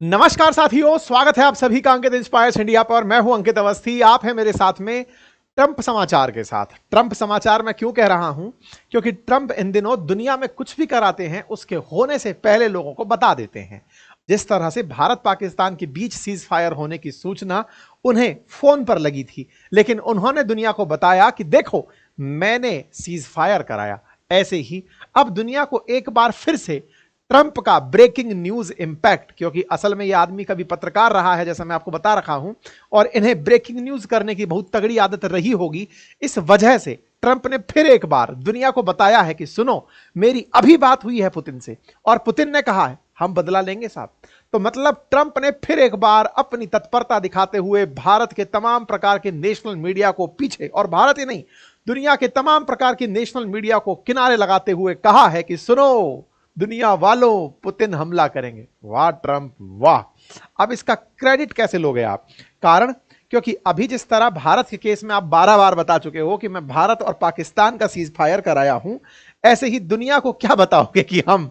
नमस्कार साथियों, स्वागत है आप सभी का अंकित इंस्पायर्स इंडिया पर। मैं हूं अंकित अवस्थी, आप हैं मेरे साथ में ट्रंप समाचार के साथ। ट्रंप समाचार मैं क्यों कह रहा हूं? क्योंकि ट्रंप इन दिनों दुनिया में कुछ भी कराते हैं उसके होने से पहले लोगों को बता देते हैं। जिस तरह से भारत पाकिस्तान के बीच सीज फायर होने की सूचना उन्हें फोन पर लगी थी, लेकिन उन्होंने दुनिया को बताया कि देखो मैंने सीज फायर कराया। ऐसे ही अब दुनिया को एक बार फिर से ट्रंप का ब्रेकिंग न्यूज इंपैक्ट, क्योंकि असल में यह आदमी कभी पत्रकार रहा है जैसा मैं आपको बता रखा हूं, और इन्हें ब्रेकिंग न्यूज करने की बहुत तगड़ी आदत रही होगी। इस वजह से ट्रंप ने फिर एक बार दुनिया को बताया है कि सुनो, मेरी अभी बात हुई है पुतिन से और पुतिन ने कहा है हम बदला लेंगे साहब। तो मतलब ट्रंप ने फिर एक बार अपनी तत्परता दिखाते हुए भारत के तमाम प्रकार के नेशनल मीडिया को पीछे, और भारत ही नहीं दुनिया के तमाम प्रकार की नेशनल मीडिया को किनारे लगाते हुए कहा है कि सुनो दुनिया वालों, पुतिन हमला करेंगे। वाह ट्रंप वाह! अब इसका क्रेडिट कैसे लोगे आप? कारण क्योंकि अभी जिस तरह भारत के केस में आप 12 बार बता चुके हो कि मैं भारत और पाकिस्तान का सीज फायर कराया हूं, ऐसे ही दुनिया को क्या बताओगे कि हम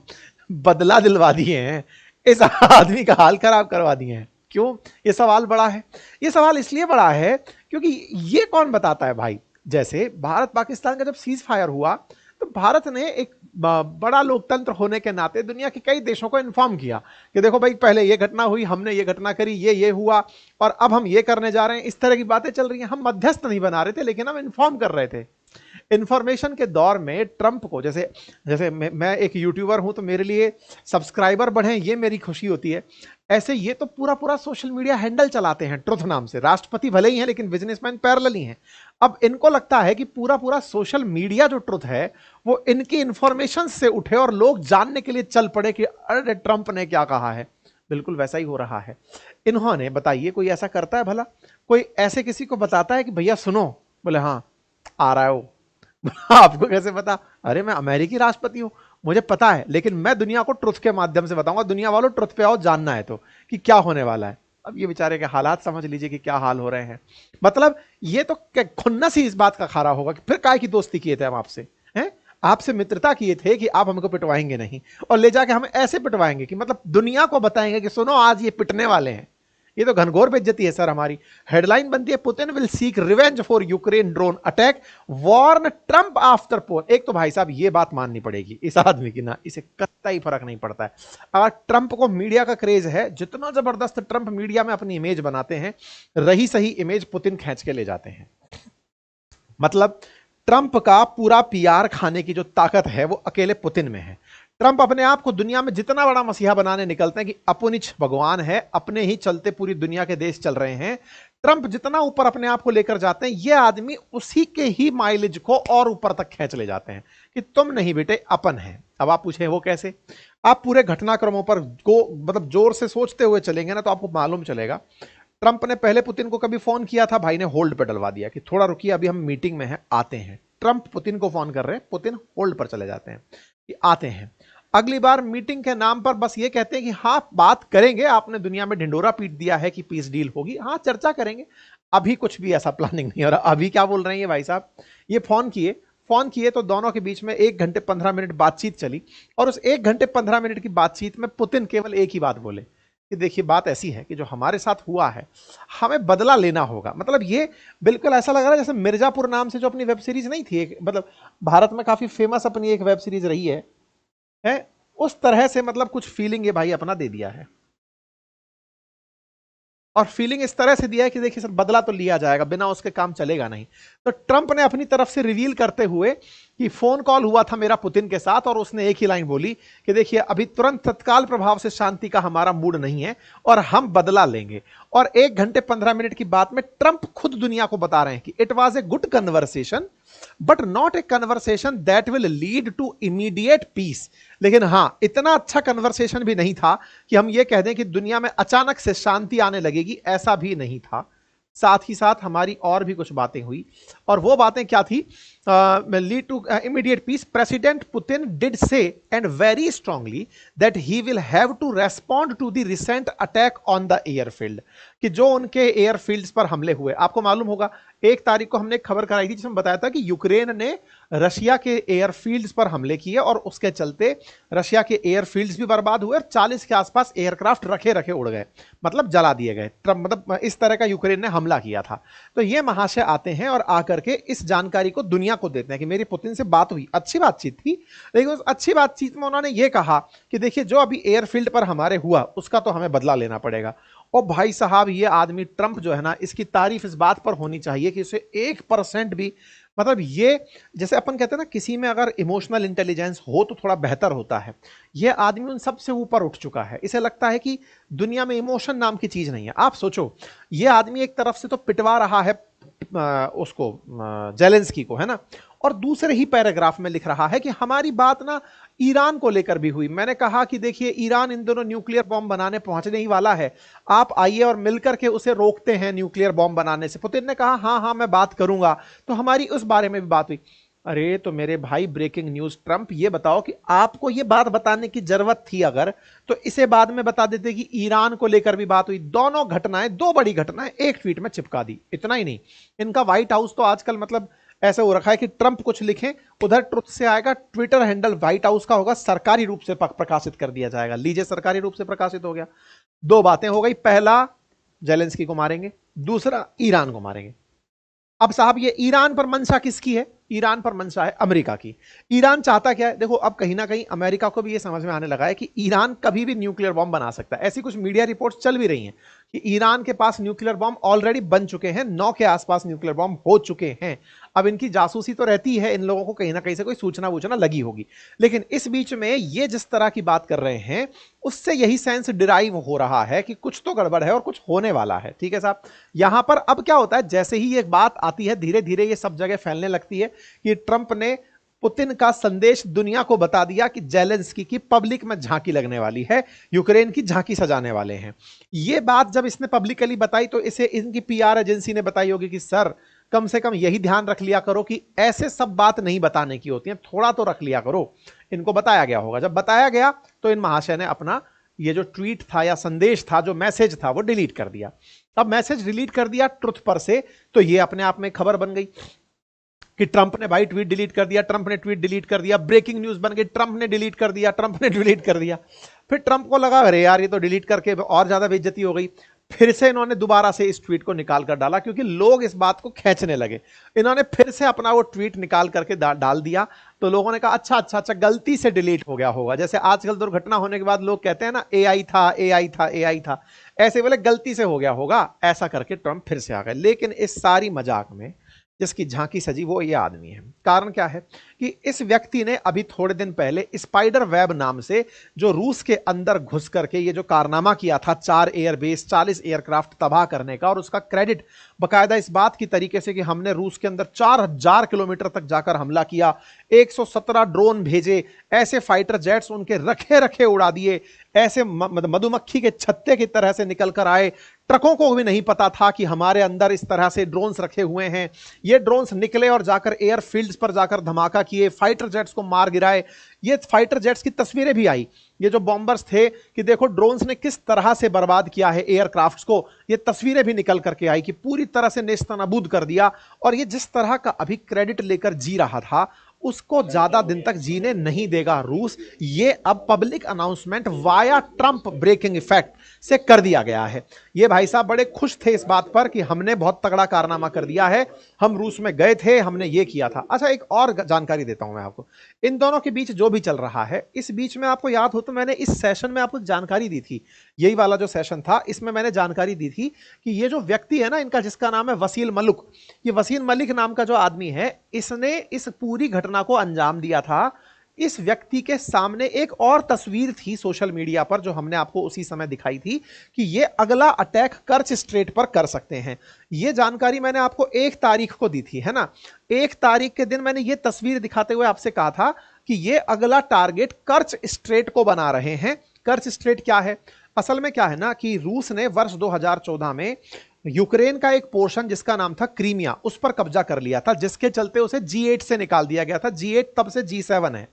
बदला दिलवा दिए हैं, इस आदमी का हाल खराब करवा दिए हैं। क्यों ये सवाल बड़ा है? ये सवाल इसलिए बड़ा है क्योंकि ये कौन बताता है भाई? जैसे भारत पाकिस्तान का जब सीज फायर हुआ तो भारत ने एक बड़ा लोकतंत्र होने के नाते दुनिया के कई देशों को इन्फॉर्म किया कि देखो भाई पहले ये घटना हुई, हमने ये घटना करी, ये हुआ और अब हम ये करने जा रहे हैं। इस तरह की बातें चल रही हैं। हम मध्यस्थ नहीं बना रहे थे, लेकिन हम इन्फॉर्म कर रहे थे। इंफॉर्मेशन के दौर में ट्रंप को, जैसे जैसे मैं एक यूट्यूबर हूं तो मेरे लिए सब्सक्राइबर बढ़े ये मेरी खुशी होती है, ऐसे ये तो पूरा पूरा सोशल मीडिया हैंडल चलाते हैं ट्रुथ नाम से। राष्ट्रपति भले ही हैं लेकिन बिजनेसमैन पैरेलल हैं। अब इनको लगता है कि पूरा पूरा सोशल मीडिया जो ट्रुथ है वो इनकी इंफॉर्मेशन से उठे और लोग जानने के लिए चल पड़े कि अरे ट्रंप ने क्या कहा है। बिल्कुल वैसा ही हो रहा है। इन्होंने, बताइए कोई ऐसा करता है भला? कोई ऐसे किसी को बताता है कि भैया सुनो? बोले हाँ आ रहा है वो। आपको कैसे पता? अरे मैं अमेरिकी राष्ट्रपति हूं, मुझे पता है, लेकिन मैं दुनिया को ट्रुथ के माध्यम से बताऊंगा। दुनिया वालों ट्रुथ पे आओ, जानना है तो कि क्या होने वाला है। अब ये बेचारे के हालात समझ लीजिए कि क्या हाल हो रहे हैं। मतलब ये तो खुन्नस ही इस बात का खारा होगा कि फिर काय की दोस्ती किए थे हम आपसे, हैं? आपसे मित्रता किए थे कि आप हमको पिटवाएंगे नहीं, और ले जाके हमें ऐसे पिटवाएंगे कि मतलब दुनिया को बताएंगे कि सुनो आज ये पिटने वाले हैं। ये तो घनघोर बेइज्जती है सर हमारी। हेडलाइन बनती है Putin will seek revenge for Ukraine drone attack, warn Trump after poll. एक तो भाई साहब ये बात माननी पड़ेगी इस आदमी की ना, इसे कतई फर्क नहीं पड़ता है। अगर ट्रंप को मीडिया का क्रेज है, जितना जबरदस्त ट्रंप मीडिया में अपनी इमेज बनाते हैं, रही सही इमेज पुतिन खींच के ले जाते हैं। मतलब ट्रंप का पूरा पीआर खाने की जो ताकत है वो अकेले पुतिन में है। ट्रंप अपने आप को दुनिया में जितना बड़ा मसीहा बनाने निकलते हैं कि अपुनिच भगवान है, अपने ही चलते पूरी दुनिया के देश चल रहे हैं। ट्रंप जितना ऊपर अपने आप को लेकर जाते हैं, ये आदमी उसी के ही माइलेज को और ऊपर तक खींच ले जाते हैं कि तुम नहीं बेटे अपन है। अब आप पूछे वो कैसे? आप पूरे घटनाक्रमों पर मतलब जोर से सोचते हुए चलेंगे ना तो आपको मालूम चलेगा। ट्रंप ने पहले पुतिन को कभी फोन किया था, भाई ने होल्ड पर डलवा दिया कि थोड़ा रुकिए अभी हम मीटिंग में हैं, आते हैं। ट्रंप पुतिन को फोन कर रहे हैं, पुतिन होल्ड पर चले जाते हैं कि आते हैं। अगली बार मीटिंग के नाम पर बस ये कहते हैं कि हाँ बात करेंगे, आपने दुनिया में ढिंडोरा पीट दिया है कि पीस डील होगी, हाँ चर्चा करेंगे। अभी कुछ भी ऐसा प्लानिंग नहीं हो रहा। अभी क्या बोल रहे हैं ये भाई साहब? ये फोन किए तो दोनों के बीच में 1 घंटे 15 मिनट बातचीत चली, और उस 1 घंटे 15 मिनट की बातचीत में पुतिन केवल एक ही बात बोले कि देखिए बात ऐसी है कि जो हमारे साथ हुआ है हमें बदला लेना होगा। मतलब ये बिल्कुल ऐसा लग रहा है जैसे मिर्जापुर नाम से जो अपनी वेब सीरीज नहीं थी एक, मतलब भारत में काफी फेमस अपनी एक वेब सीरीज रही है उस तरह से मतलब कुछ फीलिंग ये भाई अपना दे दिया है। और फीलिंग इस तरह से दिया है कि देखिए सर बदला तो लिया जाएगा, बिना उसके काम चलेगा नहीं। तो ट्रंप ने अपनी तरफ से रिवील करते हुए कि फोन कॉल हुआ था मेरा पुतिन के साथ, और उसने एक ही लाइन बोली कि देखिए अभी तुरंत तत्काल प्रभाव से शांति का हमारा मूड नहीं है और हम बदला लेंगे। और 1 घंटे 15 मिनट की बात में ट्रंप खुद दुनिया को बता रहे हैं कि it was a good conversation but not a conversation that will lead to immediate peace. लेकिन हां इतना अच्छा कन्वर्सेशन भी नहीं था कि हम ये कह दें कि दुनिया में अचानक से शांति आने लगेगी, ऐसा भी नहीं था। साथ ही साथ हमारी और भी कुछ बातें हुई, और वो बातें क्या थी lead to immediate peace. President Putin did say and very strongly that he will have to respond to the recent attack on the airfield. कि जो उनके एयरफील्ड्स पर हमले हुए, आपको मालूम होगा 1 तारीख को हमने खबर कराई थी जिसमें बताया था कि यूक्रेन ने रशिया के एयरफील्ड्स पर हमले किए और उसके चलते रशिया के एयरफील्ड्स भी बर्बाद हुए और 40 के आसपास एयरक्राफ्ट रखे रखे उड़ गए, मतलब जला दिए गए। मतलब इस तरह का यूक्रेन ने हमला किया था। तो ये महाशय आते हैं और आकर के इस जानकारी को दुनिया को देते हैं कि मेरी पुतिन से बात हुई, अच्छी बातचीत थी, लेकिन उस अच्छी बातचीत में उन्होंने ये कहा कि देखिए जो अभी एयरफील्ड पर हमारे हुआ उसका तो हमें बदला लेना पड़ेगा। और भाई साहब ये आदमी ट्रंप जो है ना, इसकी तारीफ इस बात पर होनी चाहिए कि उसे 1% भी, मतलब ये जैसे अपन कहते हैं ना किसी में अगर इमोशनल इंटेलिजेंस हो तो थोड़ा बेहतर होता है, ये आदमी उन सबसे ऊपर उठ चुका है। इसे लगता है कि दुनिया में इमोशन नाम की चीज नहीं है। आप सोचो, ये आदमी एक तरफ से तो पिटवा रहा है उसको जेलेंस्की को, है ना, और दूसरे ही पैराग्राफ में लिख रहा है कि हमारी बात ना ईरान को लेकर भी हुई। मैंने कहा कि देखिए ईरान इन दोनों न्यूक्लियर बॉम्ब बनाने पहुंचने ही वाला है, आप आइए और मिलकर के उसे रोकते हैं न्यूक्लियर बॉम्ब बनाने से। पुतिन ने कहा हाँ हाँ मैं बात करूंगा, तो हमारी उस बारे में भी बात हुई। अरे तो मेरे भाई ब्रेकिंग न्यूज ट्रंप, ये बताओ कि आपको ये बात बताने की जरूरत थी अगर, तो इसे बाद में बता देते कि ईरान को लेकर भी बात हुई। दोनों घटनाएं, 2 बड़ी घटनाएं एक ट्वीट में चिपका दी। इतना ही नहीं, इनका व्हाइट हाउस तो आजकल मतलब ऐसा हो रखा है कि ट्रंप कुछ लिखें उधर ट्रुथ से आएगा, ट्विटर हैंडल व्हाइट हाउस का होगा, सरकारी रूप से प्रकाशित कर दिया जाएगा। लीजिए सरकारी रूप से प्रकाशित हो गया। 2 बातें हो गई, पहला जेलेंस्की को मारेंगे, दूसरा ईरान को मारेंगे। अब साहब ये ईरान पर मंशा किसकी है? ईरान पर मंशा है अमेरिका की। ईरान चाहता क्या है? देखो अब कहीं ना कहीं अमेरिका को भी ये समझ में आने लगा है कि ईरान कभी भी न्यूक्लियर बॉम्ब बना सकता है। ऐसी कुछ मीडिया रिपोर्ट्स चल भी रही हैं कि ईरान के पास न्यूक्लियर बॉम्ब ऑलरेडी बन चुके हैं, 9 के आसपास न्यूक्लियर बॉम्ब हो चुके हैं। अब इनकी जासूसी तो रहती है, इन लोगों को कहीं ना कहीं से कोई सूचना वूचना लगी होगी, लेकिन इस बीच में ये जिस तरह की बात कर रहे हैं उससे यही सेंस डिराइव हो रहा है कि कुछ तो गड़बड़ है और कुछ होने वाला है। ठीक है साहब, यहां पर अब क्या होता है, जैसे ही ये बात आती है धीरे धीरे ये सब जगह फैलने लगती है कि ट्रंप ने पुतिन का संदेश दुनिया को बता दिया कि जेलेंस्की की पब्लिक में झांकी लगने वाली है, यूक्रेन की झांकी सजाने वाले हैं। ये बात जब इसने पब्लिकली बताई तो इसे इनकी पीआर एजेंसी ने बताई होगी कि सर कम से कम यही ध्यान रख लिया करो कि ऐसे सब बात नहीं बताने की होती है, थोड़ा तो रख लिया करो। इनको बताया गया होगा, जब बताया गया तो इन महाशय ने अपना ये जो ट्वीट था या संदेश था, जो मैसेज था, वो डिलीट कर दिया। अब मैसेज डिलीट कर दिया ट्रुथ पर से, तो ये अपने आप में खबर बन गई कि ट्रंप ने भाई ट्वीट डिलीट कर दिया, ट्रंप ने ट्वीट डिलीट कर दिया, ब्रेकिंग न्यूज बन गई, ट्रंप ने डिलीट कर दिया, ट्रंप ने डिलीट कर दिया। फिर ट्रंप को लगा अरे यार ये तो डिलीट करके और ज्यादा बेइज्जती हो गई, फिर से इन्होंने दोबारा से इस ट्वीट को निकाल कर डाला क्योंकि लोग इस बात को खींचने लगे। इन्होंने फिर से अपना वो ट्वीट निकाल करके डाल दिया, तो लोगों ने कहा अच्छा अच्छा अच्छा गलती से डिलीट हो गया होगा। जैसे आजकल दुर्घटना होने के बाद लोग कहते हैं ना एआई था एआई था एआई था, ऐसे बोले गलती से हो गया होगा, ऐसा करके ट्रंप फिर से आ गए। लेकिन इस सारी मजाक में जिसकी झांकी सजी वो ये आदमी है। कारण क्या है कि इस व्यक्ति ने अभी थोड़े दिन पहले स्पाइडर वेब नाम से जो रूस के अंदर घुस करके ये जो कारनामा किया था, 4 एयरबेस 40 एयरक्राफ्ट तबाह करने का, और उसका क्रेडिट बकायदा इस बात की तरीके से कि हमने रूस के अंदर 4000 किलोमीटर तक जाकर हमला किया, 117 ड्रोन भेजे, ऐसे फाइटर जेट्स उनके रखे रखे उड़ा दिए, ऐसे मधुमक्खी के छत्ते की तरह से निकल कर आए, ट्रकों को भी नहीं पता था कि हमारे अंदर इस तरह से ड्रोन्स रखे हुए हैं। ये ड्रोन्स निकले और जाकर एयरफील्ड्स पर जाकर धमाका किए, फाइटर जेट्स को मार गिराए। ये फाइटर जेट्स की तस्वीरें भी आई, ये जो बॉम्बर्स थे कि देखो ड्रोन्स ने किस तरह से बर्बाद किया है एयरक्राफ्ट्स को, ये तस्वीरें भी निकल करके आई कि पूरी तरह से नेस्तनाबूद कर दिया। और ये जिस तरह का अभी क्रेडिट लेकर जी रहा था उसको ज्यादा दिन तक जीने नहीं देगा रूस। ये अब public announcement via Trump breaking effect से कर दिया गया है। ये भाई साहब बड़े खुश थे इस बात पर कि हमने बहुत तगड़ा कारनामा कर दिया है, हम रूस में गए थे, हमने ये किया था। अच्छा एक और जानकारी देता हूं मैं आपको, इन दोनों के बीच जो भी चल रहा है, इस बीच में आपको याद हो तो मैंने इस सेशन में आपको जानकारी दी थी, यही वाला जो सेशन था इसमें मैंने जानकारी दी थी कि ये जो व्यक्ति है ना इनका, जिसका नाम है वसील मलिक, ये वसील मलिक नाम का जो आदमी है, इसने इस पूरी घटना को अंजाम दिया था। इस व्यक्ति के सामने एक और तस्वीर थी सोशल मीडिया पर जो हमने आपको उसी समय दिखाई थी कि ये अगला अटैक कर्च स्ट्रेट पर कर सकते हैं। ये जानकारी मैंने आपको 1 तारीख को दी थी, है ना। 1 तारीख के दिन मैंने ये तस्वीर दिखाते हुए आपसे कहा था कि ये अगला टारगेट कर्च स्ट्रेट को बना रहे हैं। कर्च स्ट्रेट क्या है? असल में क्या है ना कि रूस ने वर्ष 2014 में यूक्रेन का एक पोर्शन जिसका नाम था क्रीमिया, उस पर कब्जा कर लिया था, जिसके चलते उसे G8 से निकाल दिया गया था। G8 तब से G7 है।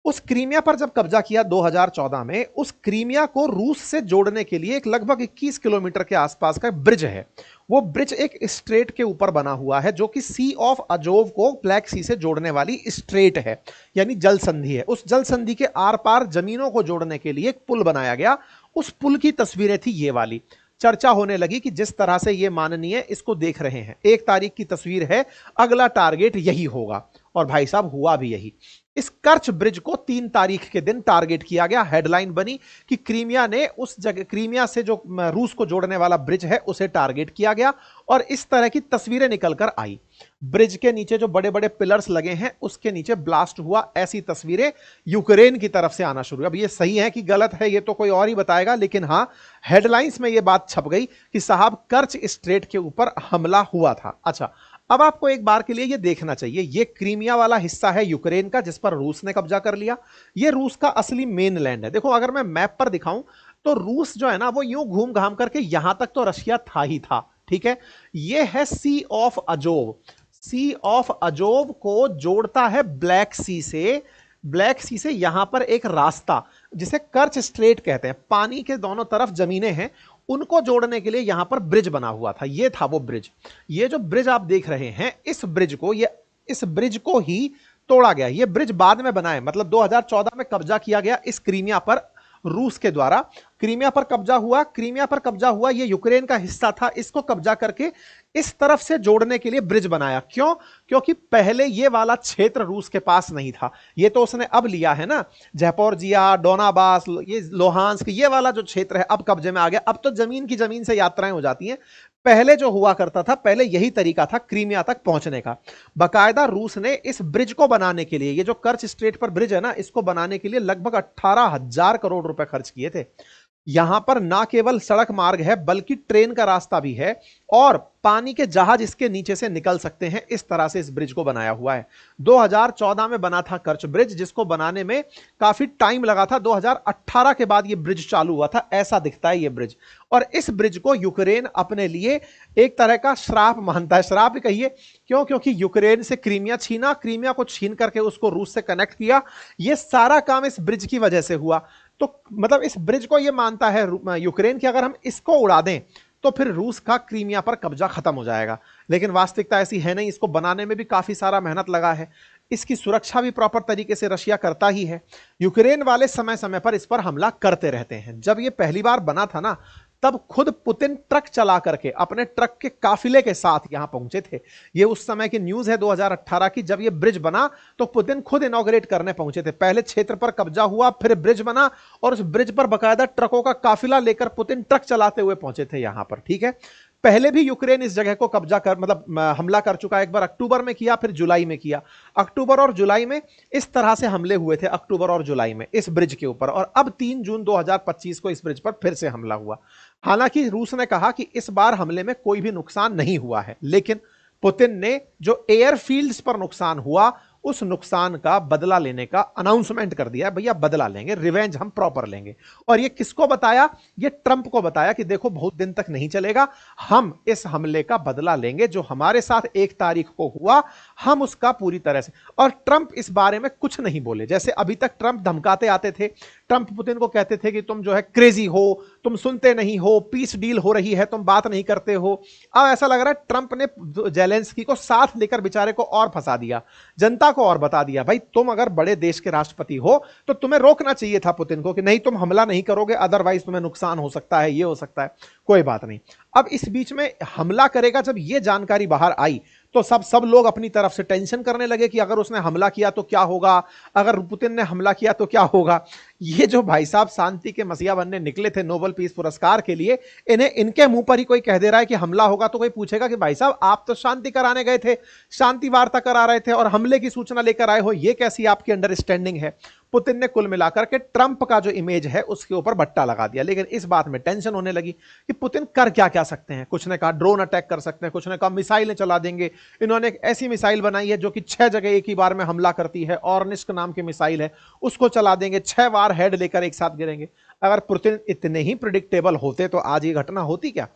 उस क्रीमिया पर जब कब्जा किया 2014 में, उस क्रीमिया को रूस से जोड़ने के लिए एक लगभग 21 किलोमीटर के आसपास का ब्रिज है। वो ब्रिज एक स्ट्रेट के ऊपर बना हुआ है, जो कि सी ऑफ अजोव को ब्लैक सी से जोड़ने वाली स्ट्रेट है, यानी जल संधि है। उस जल संधि के आर पार जमीनों को जोड़ने के लिए एक पुल बनाया गया। उस पुल की तस्वीरें थी ये वाली। चर्चा होने लगी कि जिस तरह से ये माननीय इसको देख रहे हैं, 1 तारीख की तस्वीर है, अगला टारगेट यही होगा। और भाई साहब हुआ भी यही। इस कर्च ब्रिज को 3 तारीख के दिन टारगेट किया गया। हेडलाइन बनी कि क्रीमिया ने उस जगह, क्रीमिया से जो रूस को जोड़ने वाला ब्रिज है उसे टारगेट किया गया, और इस तरह की तस्वीरें निकलकर आई। ब्रिज के नीचे जो बड़े बड़े पिलर्स लगे हैं उसके नीचे ब्लास्ट हुआ, ऐसी तस्वीरें यूक्रेन की तरफ से आना शुरू। अब ये सही है कि गलत है ये तो कोई और ही बताएगा, लेकिन हाँ, हेडलाइंस में ये बात छप गई कि साहब कर्च स्ट्रेट के ऊपर हमला हुआ था। अच्छा, अब आपको एक बार के लिए ये देखना चाहिए, ये क्रीमिया वाला हिस्सा है यूक्रेन का जिस पर रूस ने कब्जा कर लिया। ये रूस का असली मेन लैंड है। देखो, अगर मैं मैप पर दिखाऊं तो रूस जो है ना, वो यूं घूम घाम करके यहां तक तो रशिया था ही था, ठीक है। ये है sea of Azov. Sea of Azov को जोड़ता है ब्लैक सी से। ब्लैक सी से यहां पर एक रास्ता, जिसे कर्च स्ट्रेट कहते हैं, पानी के दोनों तरफ जमीनें हैं, उनको जोड़ने के लिए यहां पर ब्रिज बना हुआ था। ये था वो ब्रिज। ये जो ब्रिज आप देख रहे हैं, इस ब्रिज को ही तोड़ा गया। ये ब्रिज बाद में बना है, मतलब 2014 में कब्जा किया गया इस क्रीमिया पर रूस के द्वारा। क्रीमिया पर कब्जा हुआ, ये यूक्रेन का हिस्सा था। इसको कब्जा करके इस तरफ से जोड़ने के लिए ब्रिज बनाया। क्यों? क्योंकि पहले ये वाला क्षेत्र रूस के पास नहीं था। ये तो उसने अब लिया है ना, ज़ैपोरिज़िया, डोनाबास, ये लोहांस्क, ये वाला जो क्षेत्र है अब कब्जे में आ गया। अब तो जमीन से यात्राएं हो जाती हैं। पहले जो हुआ करता था, पहले यही तरीका था क्रीमिया तक पहुंचने का। बाकायदा रूस ने इस ब्रिज को बनाने के लिए, ये जो कर्च स्ट्रेट पर ब्रिज है ना, इसको बनाने के लिए लगभग 18,000 करोड़ रुपए खर्च किए थे। यहां पर ना केवल सड़क मार्ग है, बल्कि ट्रेन का रास्ता भी है, और पानी के जहाज इसके नीचे से निकल सकते हैं। इस तरह से इस ब्रिज को बनाया हुआ है। 2014 में बना था कर्च ब्रिज, जिसको बनाने में काफी टाइम लगा था। 2018 के बाद यह ब्रिज चालू हुआ था। ऐसा दिखता है यह ब्रिज। और इस ब्रिज को यूक्रेन अपने लिए एक तरह का श्राप मानता है। श्राप ही कहिए, क्यों? क्योंकि यूक्रेन से क्रीमिया छीना, क्रीमिया को छीन करके उसको रूस से कनेक्ट किया। यह सारा काम इस ब्रिज की वजह से हुआ। तो मतलब इस ब्रिज को यह मानता है यूक्रेन कि अगर हम इसको उड़ा दें तो फिर रूस का क्रीमिया पर कब्जा खत्म हो जाएगा। लेकिन वास्तविकता ऐसी है नहीं। इसको बनाने में भी काफी सारा मेहनत लगा है। इसकी सुरक्षा भी प्रॉपर तरीके से रशिया करता ही है। यूक्रेन वाले समय समय पर इस पर हमला करते रहते हैं। जब ये पहली बार बना था ना, तब खुद पुतिन ट्रक चला करके अपने ट्रक के काफिले के साथ यहां पहुंचे थे। ये उस समय की न्यूज है 2018 की। जब ये ब्रिज बना तो पुतिन खुद इनॉग्रेट करने पहुंचे थे। पहले क्षेत्र पर कब्जा हुआ, फिर ब्रिज बना, और उस ब्रिज पर बकायदा ट्रकों का काफिला लेकर पुतिन ट्रक चलाते हुए पहुंचे थे यहां पर, ठीक है। पहले भी यूक्रेन इस जगह को कब्जा कर, मतलब हमला कर चुका है। एक बार अक्टूबर में किया, फिर जुलाई में किया। अक्टूबर और जुलाई में इस तरह से हमले हुए थे, अक्टूबर और जुलाई में इस ब्रिज के ऊपर। और अब 3 जून 2025 को इस ब्रिज पर फिर से हमला हुआ। हालांकि रूस ने कहा कि इस बार हमले में कोई भी नुकसान नहीं हुआ है, लेकिन पुतिन ने जो एयरफील्ड्स पर नुकसान हुआ, उस नुकसान का बदला लेने का अनाउंसमेंट कर दिया। भैया बदला लेंगे, रिवेंज हम प्रॉपर लेंगे। और ये किसको बताया? ये ट्रंप को बताया कि देखो, बहुत दिन तक नहीं चलेगा, हम इस हमले का बदला लेंगे। जो हमारे साथ 1 तारीख को हुआ, हम उसका पूरी तरह से। और ट्रंप इस बारे में कुछ नहीं बोले। जैसे अभी तक ट्रंप धमकाते आते थे, ट्रंप पुतिन को कहते थे कि तुम जो है क्रेजी हो, तुम सुनते नहीं हो, पीस डील हो रही है, तुम बात नहीं करते हो। अब ऐसा लग रहा है ट्रंप ने जेलेंस्की को साथ लेकर बेचारे को और फंसा दिया, जनता को और बता दिया, भाई तुम अगर बड़े देश के राष्ट्रपति हो तो तुम्हें रोकना चाहिए था पुतिन को कि नहीं, तुम हमला नहीं करोगे, अदरवाइज तुम्हें नुकसान हो सकता है, ये हो सकता है। कोई बात नहीं। अब इस बीच में हमला करेगा, जब ये जानकारी बाहर आई तो सब लोग अपनी तरफ से टेंशन करने लगे कि अगर उसने हमला किया तो क्या होगा, अगर पुतिन ने हमला किया तो क्या होगा। ये जो भाई साहब शांति के मसीहा बनने निकले थे नोबेल पीस पुरस्कार के लिए, इन्हें इनके मुंह पर ही कोई कह दे रहा है कि हमला होगा, तो कोई पूछेगा कि भाई साहब आप तो शांति कराने गए थे, शांति वार्ता करा रहे थे और हमले की सूचना लेकर आए हो, ये कैसी आपकी अंडरस्टैंडिंग है। पुतिन ने कुल मिलाकर के ट्रंप का जो इमेज है उसके ऊपर बट्टा लगा दिया। लेकिन इस बात में टेंशन होने लगी कि पुतिन कर क्या क्या सकते हैं। कुछ ने कहा ड्रोन अटैक कर सकते हैं, कुछ ने कहा मिसाइलें चला देंगे। इन्होंने एक ऐसी मिसाइल बनाई है जो कि 6 जगह एक ही बार में हमला करती है, ऑर्निस्क नाम की मिसाइल है, उसको चला देंगे, 6 बार हेड लेकर एक साथ गिरेंगे। अगर पुतिन इतने ही प्रिडिक्टेबल होते तो आज ये घटना होती क्या?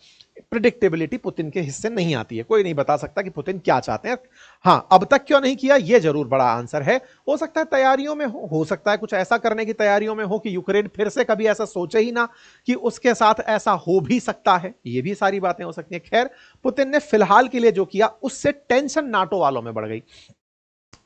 प्रिडिक्टेबिलिटी पुतिन के हिस्से नहीं आती है। कोई नहीं बता सकता कि पुतिन क्या चाहते हैं। हां, अब तक क्यों नहीं किया, यह जरूर बड़ा आंसर है। हो सकता है तैयारियों में हो सकता है कुछ ऐसा करने की तैयारियों में हो कि यूक्रेन फिर से कभी ऐसा सोचे ही ना कि उसके साथ ऐसा हो भी सकता है। ये भी सारी बातें हो सकती हैं। खैर, पुतिन ने फिलहाल के लिए जो किया उससे टेंशन नाटो वालों में बढ़ गई।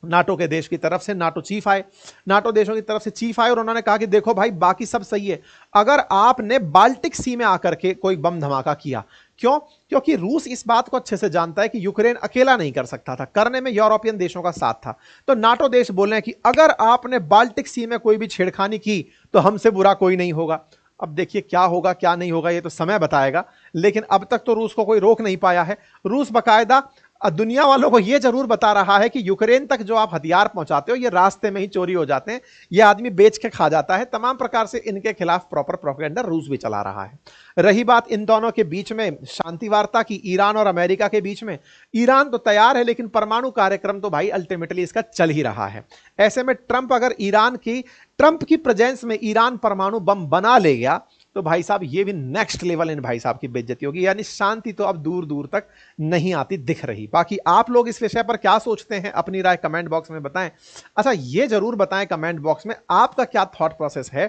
नाटो के देश की तरफ से नाटो चीफ आए, नाटो देशों की तरफ से चीफ आए और उन्होंने कहा कि देखो भाई, बाकी सब सही है, अगर आपने बाल्टिक सी में आकर के कोई बम धमाका किया, क्यों? क्योंकि रूस इस बात को अच्छे से जानता है कि यूक्रेन अकेला नहीं कर सकता था, करने में यूरोपियन देशों का साथ था। तो नाटो देश बोल रहे हैं कि अगर आपने बाल्टिक सी में कोई भी छेड़खानी की तो हमसे बुरा कोई नहीं होगा। अब देखिए क्या होगा क्या नहीं होगा ये तो समय बताएगा, लेकिन अब तक तो रूस को कोई रोक नहीं पाया है। रूस बकायदा दुनिया वालों को यह जरूर बता रहा है कि यूक्रेन तक जो आप हथियार पहुंचाते हो ये रास्ते में ही चोरी हो जाते हैं, ये आदमी बेच के खा जाता है। तमाम प्रकार से इनके खिलाफ प्रॉपर प्रोपेगेंडा रूस भी चला रहा है। रही बात इन दोनों के बीच में शांति वार्ता की, ईरान और अमेरिका के बीच में, ईरान तो तैयार है लेकिन परमाणु कार्यक्रम तो भाई अल्टीमेटली इसका चल ही रहा है। ऐसे में ट्रंप अगर ट्रंप की प्रेजेंस में ईरान परमाणु बम बना ले गया तो भाई साहब ये भी नेक्स्ट लेवल इन भाई साहब की बेइज्जती होगी, यानी शांति तो अब दूर दूर तक नहीं आती दिख रही। बाकी आप लोग इस विषय पर क्या सोचते हैं, अपनी राय कमेंट बॉक्स में बताएं। अच्छा, ये जरूर बताएं कमेंट बॉक्स में आपका क्या थॉट प्रोसेस है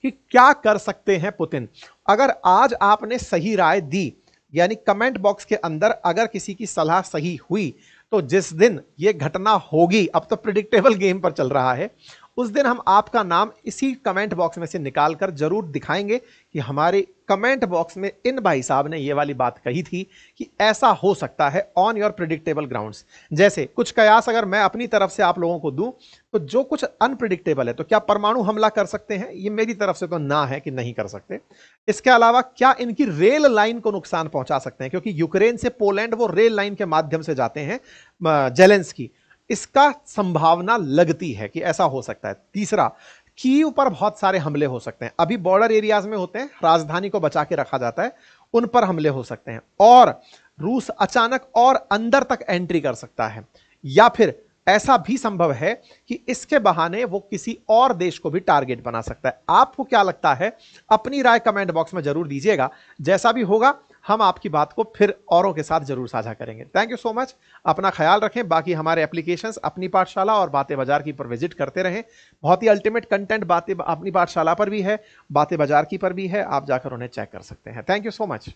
कि क्या कर सकते हैं पुतिन। अगर आज आपने सही राय दी, यानी कमेंट बॉक्स के अंदर अगर किसी की सलाह सही हुई, तो जिस दिन यह घटना होगी, अब तो प्रिडिक्टेबल गेम पर चल रहा है, उस दिन हम आपका नाम इसी कमेंट बॉक्स में से निकालकर जरूर दिखाएंगे कि हमारे कमेंट बॉक्स में इन भाई साहब ने ये वाली बात कही थी कि ऐसा हो सकता है ऑन योर प्रिडिक्टेबल ग्राउंड्स। जैसे कुछ कयास अगर मैं अपनी तरफ से आप लोगों को दूं, तो जो कुछ अनप्रिडिक्टेबल है, तो क्या परमाणु हमला कर सकते हैं, ये मेरी तरफ से तो ना है कि नहीं कर सकते। इसके अलावा क्या इनकी रेल लाइन को नुकसान पहुंचा सकते हैं, क्योंकि यूक्रेन से पोलैंड वो रेल लाइन के माध्यम से जाते हैं जेलेंस्की, इसका संभावना लगती है कि ऐसा हो सकता है। तीसरा, कीव पर बहुत सारे हमले हो सकते हैं, अभी बॉर्डर एरियाज में होते हैं, राजधानी को बचा के रखा जाता है, उन पर हमले हो सकते हैं। और रूस अचानक और अंदर तक एंट्री कर सकता है, या फिर ऐसा भी संभव है कि इसके बहाने वो किसी और देश को भी टारगेट बना सकता है। आपको क्या लगता है, अपनी राय कमेंट बॉक्स में जरूर दीजिएगा। जैसा भी होगा हम आपकी बात को फिर औरों के साथ जरूर साझा करेंगे। थैंक यू सो मच, अपना ख्याल रखें। बाकी हमारे एप्लीकेशंस अपनी पाठशाला और बातें बाजार की पर विजिट करते रहें। बहुत ही अल्टीमेट कंटेंट बातें अपनी पाठशाला पर भी है, बातें बाजार की पर भी है, आप जाकर उन्हें चेक कर सकते हैं। Thank you so much.